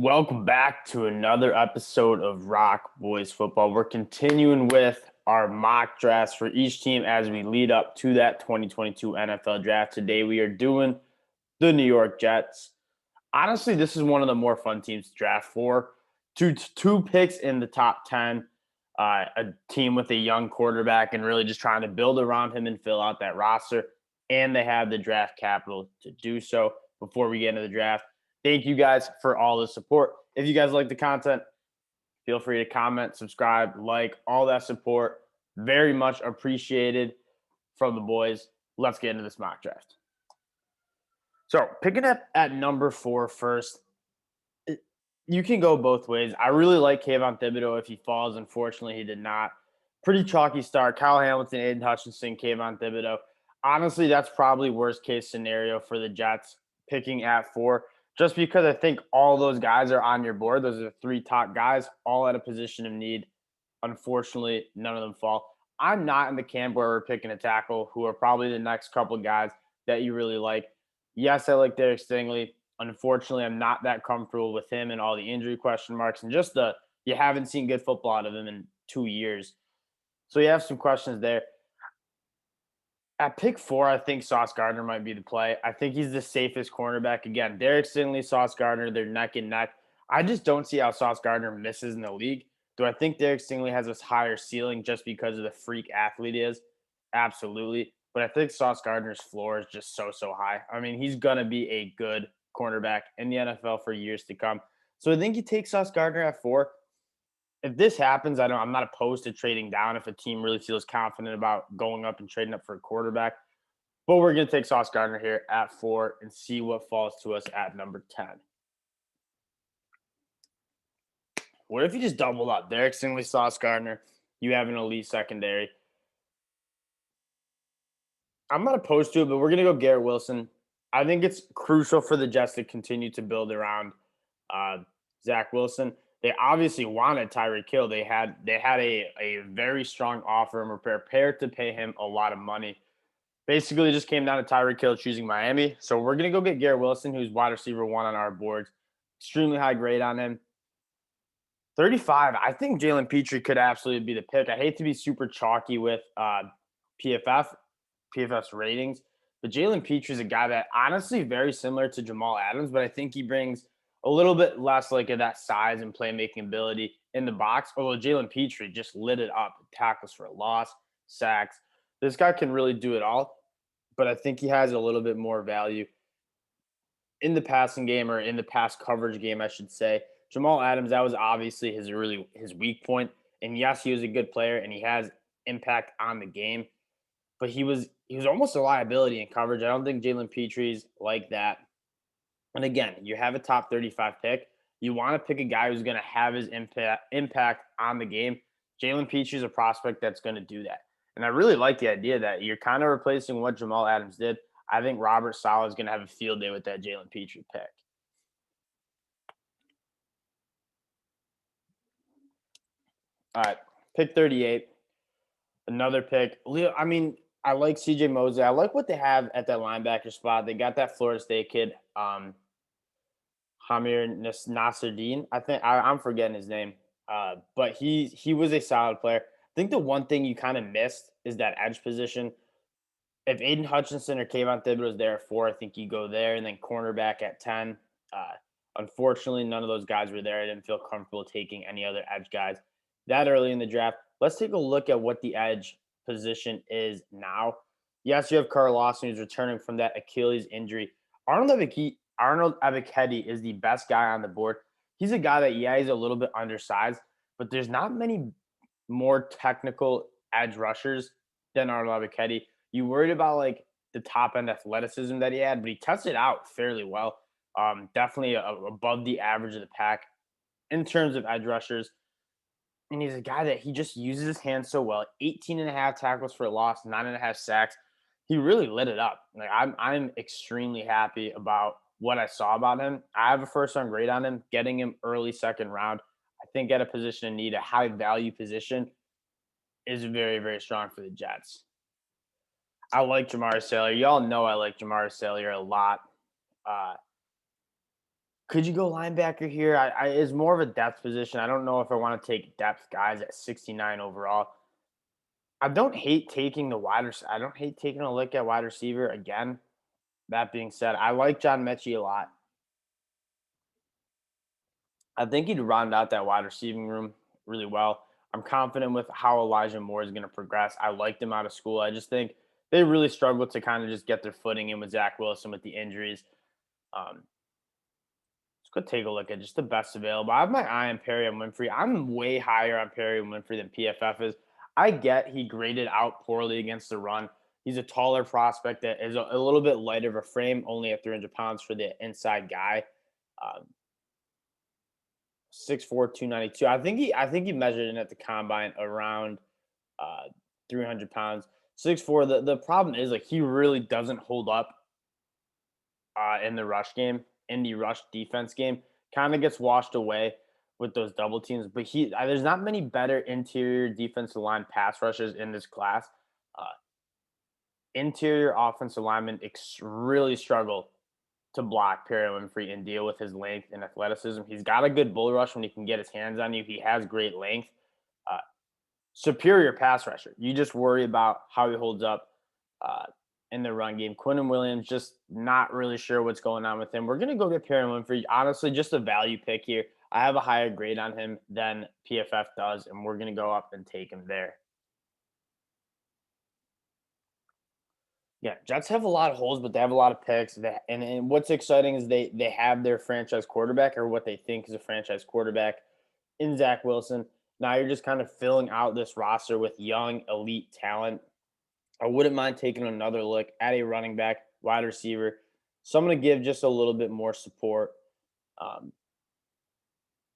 Welcome back to another episode of ROC Boys Football. We're continuing with our mock drafts for each team as we lead up to that 2022 NFL draft. Today we are doing the New York Jets. Honestly, this is one of the more fun teams to draft for. Two picks in the top 10, a team with a young quarterback and really just trying to build around him and fill out that roster. And they have the draft capital to do so. Before we get into the draft, thank you guys for all the support. If you guys like the content, feel free to comment, subscribe, like, all that support. Very much appreciated from the boys. Let's get into this mock draft. So, picking up at number 4 first, you can go both ways. I really like Kayvon Thibodeau if he falls. Unfortunately, he did not. Pretty chalky start. Kyle Hamilton, Aiden Hutchinson, Kayvon Thibodeau. Honestly, that's probably worst case scenario for the Jets picking at 4. Just because I think all those guys are on your board. Those are the 3 top guys, all at a position of need. Unfortunately, none of them fall. I'm not in the camp where we're picking a tackle who are probably the next couple of guys that you really like. Yes, I like Derek Stingley. Unfortunately, I'm not that comfortable with him and all the injury question marks and just you haven't seen good football out of him in 2 years. So you have some questions there. At pick 4, I think Sauce Gardner might be the play. I think he's the safest cornerback. Again, Derek Stingley, Sauce Gardner, they're neck and neck. I just don't see how Sauce Gardner misses in the league. Do I think Derek Stingley has this higher ceiling just because of the freak athlete he is? Absolutely. But I think Sauce Gardner's floor is just so high. I mean, he's going to be a good cornerback in the NFL for years to come. So I think you take Sauce Gardner at 4. If this happens, I'm not opposed to trading down if a team really feels confident about going up and trading up for a quarterback. But we're going to take Sauce Gardner here at 4 and see what falls to us at number 10. What if you just doubled up? Derek Stingley, Sauce Gardner, you have an elite secondary. I'm not opposed to it, but we're going to go Garrett Wilson. I think it's crucial for the Jets to continue to build around Zach Wilson. They obviously wanted Tyreek Hill. They had a very strong offer and were prepared to pay him a lot of money. Basically, it just came down to Tyreek Hill choosing Miami. So we're going to go get Garrett Wilson, who's wide receiver 1 on our boards. Extremely high grade on him. 35, I think Jalen Petrie could absolutely be the pick. I hate to be super chalky with PFF's ratings, but Jalen Petrie is a guy that honestly very similar to Jamal Adams, but I think he brings a little bit less like that size and playmaking ability in the box. Although Jalen Petrie just lit it up, tackles for a loss, sacks. This guy can really do it all, but I think he has a little bit more value in the passing game, or in the pass coverage game, I should say. Jamal Adams, that was obviously his weak point. And yes, he was a good player and he has impact on the game, but he was almost a liability in coverage. I don't think Jalen Petrie's like that. And again, you have a top 35 pick. You want to pick a guy who's going to have his impact on the game. Jalen Petrie is a prospect that's going to do that. And I really like the idea that you're kind of replacing what Jamal Adams did. I think Robert Saleh is going to have a field day with that Jalen Petrie pick. All right, pick 38. Another pick. I mean, I like C.J. Mosley. I like what they have at that linebacker spot. They got that Florida State kid, Hamir Nasruddin. I think I'm forgetting his name, but he was a solid player. I think the one thing you kind of missed is that edge position. If Aiden Hutchinson or Kayvon Thibodeau is there at 4, I think you go there, and then cornerback at 10. Unfortunately, none of those guys were there. I didn't feel comfortable taking any other edge guys that early in the draft. Let's take a look at what the edge position is now. Yes, you have Carl Lawson, who's returning from that Achilles injury. Arnold Ebiketie is the best guy on the board. He's a guy that, he's a little bit undersized, but there's not many more technical edge rushers than Arnold Ebiketie. You worried about like the top end athleticism that he had, but he tested out fairly well. Definitely above the average of the pack in terms of edge rushers. And he's a guy that he just uses his hands so well. 18.5 tackles for a loss, 9.5 sacks. He really lit it up. Like I'm extremely happy about what I saw about him. I have a first-round grade on him, getting him early second round. I think at a position of need, a high-value position, is very, very strong for the Jets. I like Jamar Salyer. Y'all know I like Jamar Salyer a lot. Could you go linebacker here? It's more of a depth position. I don't know if I want to take depth guys at 69 overall. I don't hate taking I don't hate taking a look at wide receiver again. That being said, I like John Mechie a lot. I think he'd round out that wide receiving room really well. I'm confident with how Elijah Moore is going to progress. I liked him out of school. I just think they really struggled to kind of just get their footing in with Zach Wilson with the injuries. Um, let's go take a look at just the best available. I have my eye on Perry and Winfrey. I'm way higher on Perry and Winfrey than PFF is. I get he graded out poorly against the run. He's a taller prospect that is a little bit lighter of a frame, only at 300 pounds for the inside guy. Um, 6'4", 292. I think he measured in at the combine around 300 pounds. 6'4". The problem is like he really doesn't hold up in the rush game, in the rush defense game. Kind of gets washed away with those double teams. But there's not many better interior defensive line pass rushers in this class. Uh, Interior offensive linemen really struggle to block Perry Winfrey and deal with his length and athleticism. He's got a good bull rush when he can get his hands on you. He has great length. Uh, Superior pass rusher. You just worry about how he holds up uh, in the run game. Quinton Williams, just not really sure what's going on with him. We're going to go get Perry Winfrey. Honestly, just a value pick here. I have a higher grade on him than PFF does, and we're going to go up and take him there. Yeah, Jets have a lot of holes, but they have a lot of picks. And what's exciting is they have their franchise quarterback, or what they think is a franchise quarterback, in Zach Wilson. Now you're just kind of filling out this roster with young elite talent. I wouldn't mind taking another look at a running back, wide receiver, someone to give just a little bit more support. Um,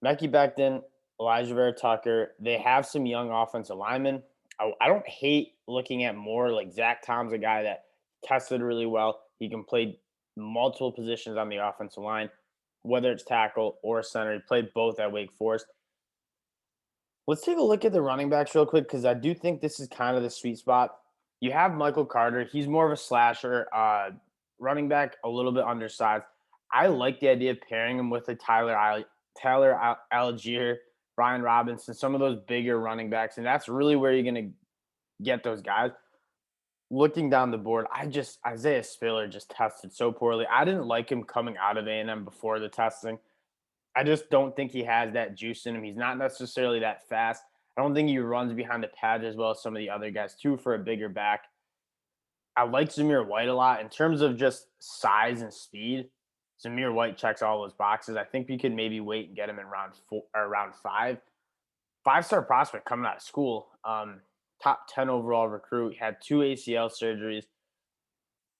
Mekhi Becton, Elijah Vera Tucker, they have some young offensive linemen. I don't hate looking at more like Zach Tom's a guy that tested really well. He can play multiple positions on the offensive line, whether it's tackle or center. He played both at Wake Forest. Let's take a look at the running backs real quick because I do think this is kind of the sweet spot. You have Michael Carter. He's more of a slasher, running back, a little bit undersized. I like the idea of pairing him with a Tyler Algier, Brian Robinson, some of those bigger running backs, and that's really where you're going to get those guys. Looking down the board, Isaiah Spiller just tested so poorly. I didn't like him coming out of A&M before the testing. I just don't think he has that juice in him. He's not necessarily that fast. I don't think he runs behind the pads as well as some of the other guys, too, for a bigger back. I like Zamir White a lot. In terms of just size and speed, Zamir White checks all those boxes. I think we could maybe wait and get him in round 4 or round 5. 5-star prospect coming out of school. Top 10 overall recruit. Had 2 ACL surgeries.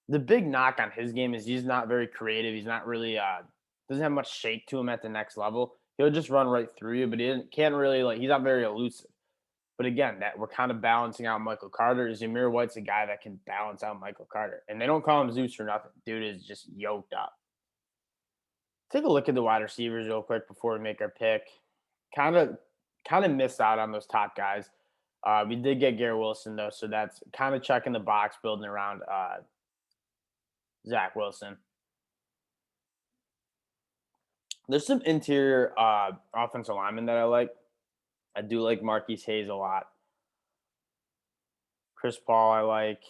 The big knock on his game is he's not very creative. He's not really doesn't have much shake to him at the next level. He'll just run right through you, but can't really he's not very elusive. But again, that we're kind of balancing out Michael Carter. Zamir White's a guy that can balance out Michael Carter. And they don't call him Zeus for nothing. Dude is just yoked up. Take a look at the wide receivers real quick before we make our pick. Kind of missed out on those top guys. We did get Garrett Wilson though, so that's kind of checking the box, building around Zach Wilson. There's some interior offensive linemen that I like. I do like Marquise Hayes a lot. Chris Paul, I like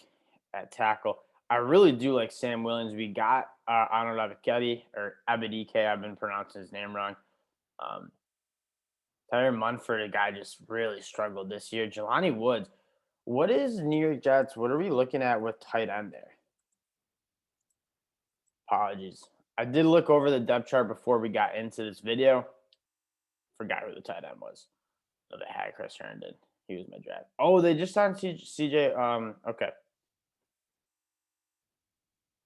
at tackle. I really do like Sam Williams. We got Arnold Abikedi or Abedike. I've been pronouncing his name wrong. Tyler Munford, a guy just really struggled this year. Jelani Woods. What is New York Jets? What are we looking at with tight end there? Apologies. I did look over the depth chart before we got into this video. Forgot who the tight end was. No, they had Chris Herndon. He was my draft. Oh, they just signed CJ. Okay.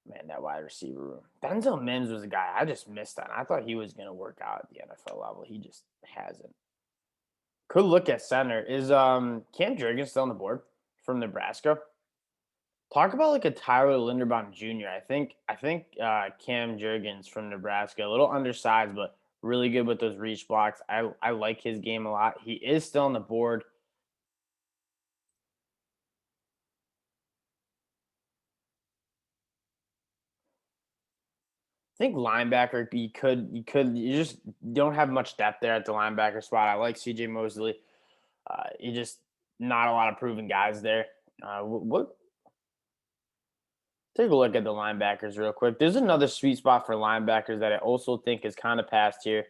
Man, that wide receiver room. Denzel Mims was a guy I just missed on. I thought he was going to work out at the NFL level. He just hasn't. Could look at center. Is Cam Jurgens still on the board from Nebraska? Talk about like a Tyler Linderbaum Jr. I think Cam Jurgens from Nebraska, a little undersized, but really good with those reach blocks. I like his game a lot. He is still on the board. think linebacker, you just don't have much depth there at the linebacker spot. I like CJ Mosley. You just not a lot of proven guys there. What Take a look at the linebackers real quick. There's another sweet spot for linebackers that I also think is kind of past here.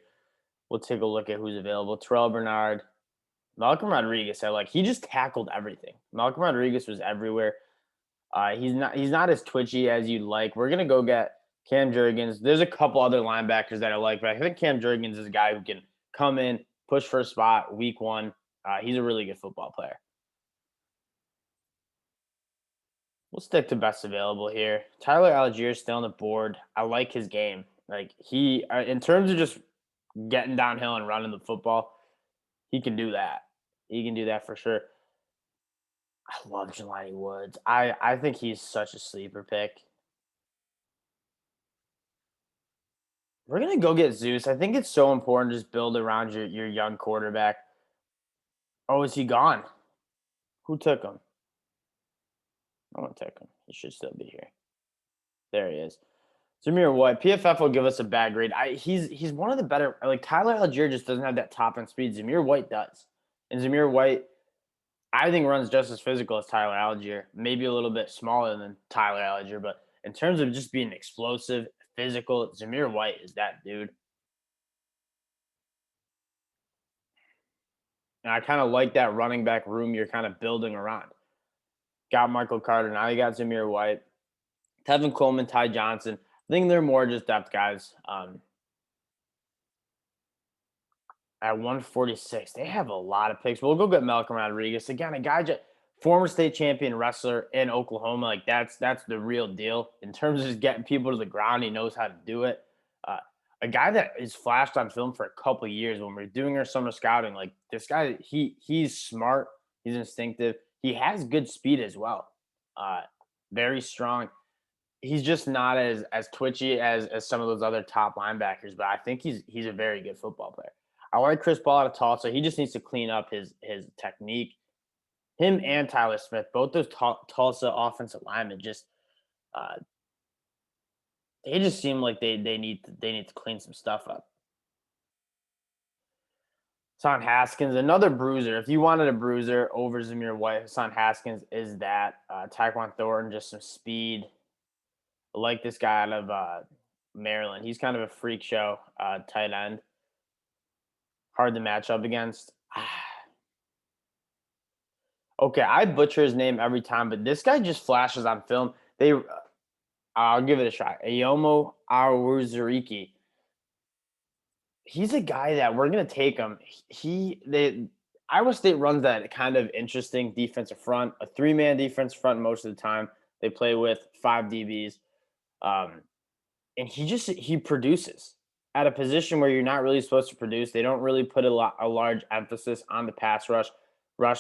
We'll take a look at who's available. Terrell Bernard, Malcolm Rodriguez. He just tackled everything. Malcolm Rodriguez was everywhere. He's not as twitchy as you'd like. We're gonna go get Cam Jurgens. There's a couple other linebackers that I like, but I think Cam Jurgens is a guy who can come in, push for a spot week one. He's a really good football player. We'll stick to best available here. Tyler Algier is still on the board. I like his game. In terms of just getting downhill and running the football, he can do that. He can do that for sure. I love Jelani Woods. I think he's such a sleeper pick. We're gonna go get Zeus. I think it's so important to just build around your young quarterback. Oh, is he gone? Who took him? No one took him. He should still be here. There he is. Zamir White. PFF will give us a bad grade. He's one of the better. Like Tyler Algier just doesn't have that top end speed. Zamir White does, and Zamir White, I think, runs just as physical as Tyler Algier. Maybe a little bit smaller than Tyler Algier, but in terms of just being explosive, physical, Zamir White is that dude. And I kind of like that running back room you're kind of building around. Got Michael Carter. Now you got Zamir White, Tevin Coleman, Ty Johnson. I think they're more just depth guys. At 146, they have a lot of picks. We'll go get Malcolm Rodriguez again, a guy former state champion wrestler in Oklahoma. Like that's the real deal in terms of just getting people to the ground. He knows how to do it. A guy that is flashed on film for a couple of years when we're doing our summer scouting. Like this guy, he's smart. He's instinctive. He has good speed as well. Very strong. He's just not as twitchy as some of those other top linebackers, but I think he's a very good football player. I like Chris Paul out of Tulsa. He just needs to clean up his technique. Him and Tyler Smith, both those Tulsa offensive linemen, uh, they just seem like they need to clean some stuff up. Hassan Haskins, another bruiser. If you wanted a bruiser over Zamir White, Hassan Haskins is that. Tyquan Thornton, just some speed. I like this guy out of Maryland. He's kind of a freak show tight end. Hard to match up against. Okay, I butcher his name every time, but this guy just flashes on film. I'll give it a shot. Ayomo Awuzurike. He's a guy that we're gonna take him. Iowa State runs that kind of interesting defensive front, a 3-man defense front most of the time. They play with 5 DBs, and he produces at a position where you're not really supposed to produce. They don't really put a large emphasis on the pass rush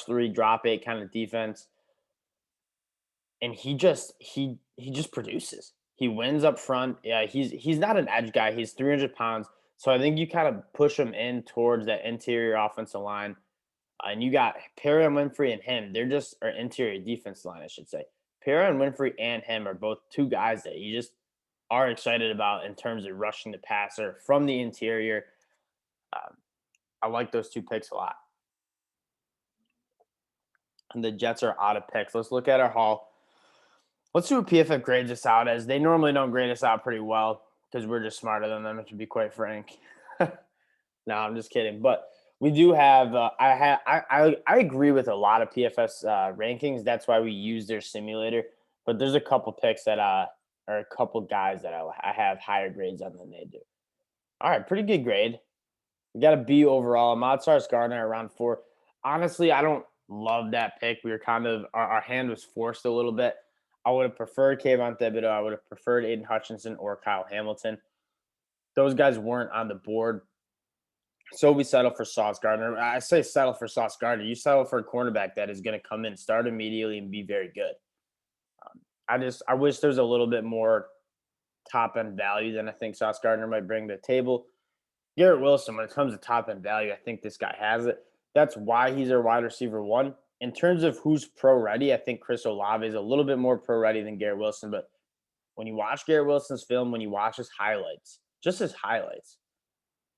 3, drop 8 kind of defense, and he just produces. He wins up front. Yeah, he's not an edge guy. He's 300 pounds. So I think you kind of push him in towards that interior offensive line. And you got Perry and Winfrey and him. They're just our interior defense line, I should say. Perry and Winfrey and him are both 2 guys that you just are excited about in terms of rushing the passer from the interior. I like those 2 picks a lot. And the Jets are out of picks. Let's look at our haul. Let's see what PFF grades us out as. They normally don't grade us out pretty well because we're just smarter than them, to be quite frank. No, I'm just kidding. But we do have. I agree with a lot of PFF's rankings. That's why we use their simulator. But there's a couple picks that are a couple guys that I have higher grades on than they do. All right, pretty good grade. We got a B overall. Ahmad Gardner around 4. Honestly, I don't love that pick. We were kind of our hand was forced a little bit. I would have preferred Kayvon Thibodeau. I would have preferred Aiden Hutchinson or Kyle Hamilton. Those guys weren't on the board. So we settle for Sauce Gardner. I say settle for Sauce Gardner. You settle for a cornerback that is going to come in, start immediately, and be very good. I wish there's a little bit more top-end value than I think Sauce Gardner might bring to the table. Garrett Wilson, when it comes to top-end value, I think this guy has it. That's why he's our wide receiver 1. In terms of who's pro-ready, I think Chris Olave is a little bit more pro-ready than Garrett Wilson. But When you watch Garrett Wilson's film, when you watch his highlights, just his highlights,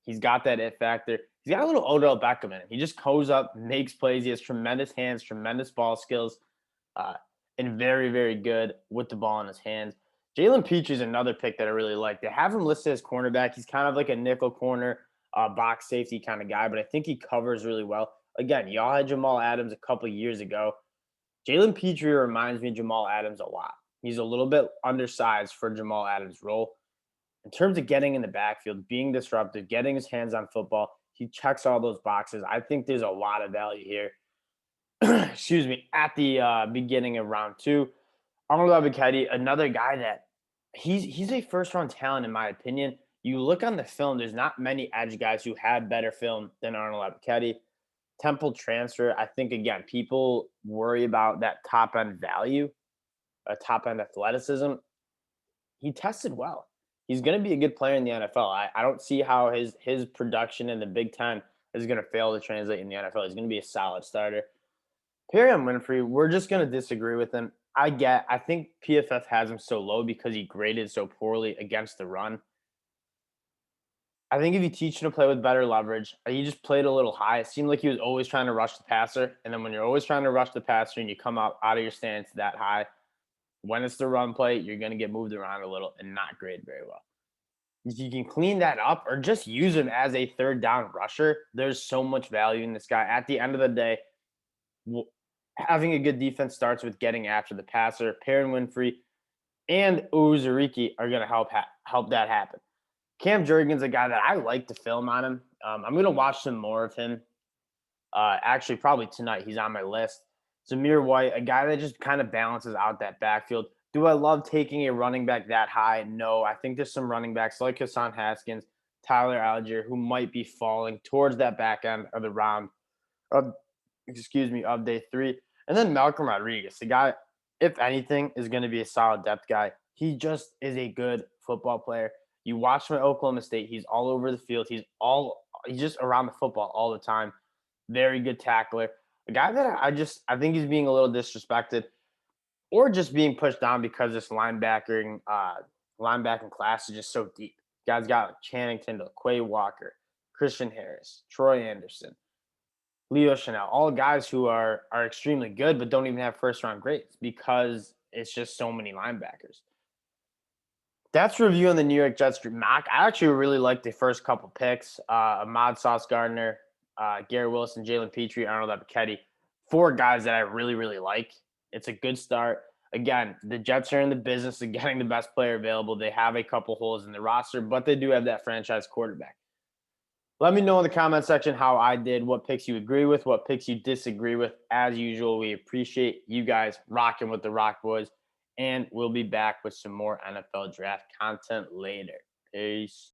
he's got that it factor. He's got a little Odell Beckham in him. He just goes up, makes plays. He has tremendous hands, tremendous ball skills, uh, and very, very good with the ball in his hands. Jalen Petrie is another pick that I really like. They have him listed as cornerback. He's kind of like a nickel corner, box safety kind of guy, but I think he covers really well. Again, y'all had Jamal Adams a couple years ago. Jalen Petrie reminds me of Jamal Adams a lot. He's a little bit undersized for Jamal Adams' role. In terms of getting in the backfield, being disruptive, getting his hands on football, he checks all those boxes. I think there's a lot of value here. Excuse me, at the beginning of round 2. Arnold Ebiketie, another guy that he's a first round talent in my opinion. You look on the film, there's not many edge guys who have better film than Arnold Ebiketie. Temple transfer, I think again, people worry about that top end value, top end athleticism. He tested well. He's going to be a good player in the NFL. I don't see how his production in the Big Ten is going to fail to translate in the NFL. He's going to be a solid starter. Perry Winfrey, we're just going to disagree with him. I think PFF has him so low because he graded so poorly against the run. I think if you teach him to play with better leverage, he just played a little high. It seemed like he was always trying to rush the passer. And then when you're always trying to rush the passer and you come out of your stance that high, when it's the run play, you're going to get moved around a little and not grade very well. If you can clean that up or just use him as a third down rusher, there's so much value in this guy. At the end of the day, having a good defense starts with getting after the passer. Perrin Winfrey and Uzuriki are going to help that happen. Cam Jurgens, a guy that I like to film on him. I'm going to watch some more of him. Actually, probably tonight. He's on my list. Zamir White, a guy that just kind of balances out that backfield. Do I love taking a running back that high? No. I think there's some running backs like Hassan Haskins, Tyler Algier, who might be falling towards that back end of the round of day 3. And then Malcolm Rodriguez, the guy, if anything, is going to be a solid depth guy. He just is a good football player. You watch him at Oklahoma State. He's all over the field. He's just around the football all the time. Very good tackler. A guy that I think he's being a little disrespected or just being pushed down because this linebacking class is just so deep. Guys got like Channing Tindall, Quay Walker, Christian Harris, Troy Anderson, Leo Chanel, all guys who are extremely good but don't even have first-round grades because it's just so many linebackers. That's review on the New York Jets mock. I actually really liked the first couple picks. Ahmad Sauce Gardner, Garrett Wilson, Jalen Petrie, Arnold Ebiketie. 4 guys that I really, really like. It's a good start. Again, the Jets are in the business of getting the best player available. They have a couple holes in the roster, but they do have that franchise quarterback. Let me know in the comment section how I did, what picks you agree with, what picks you disagree with. As usual, we appreciate you guys rocking with the ROC Boys, and we'll be back with some more NFL draft content later. Peace.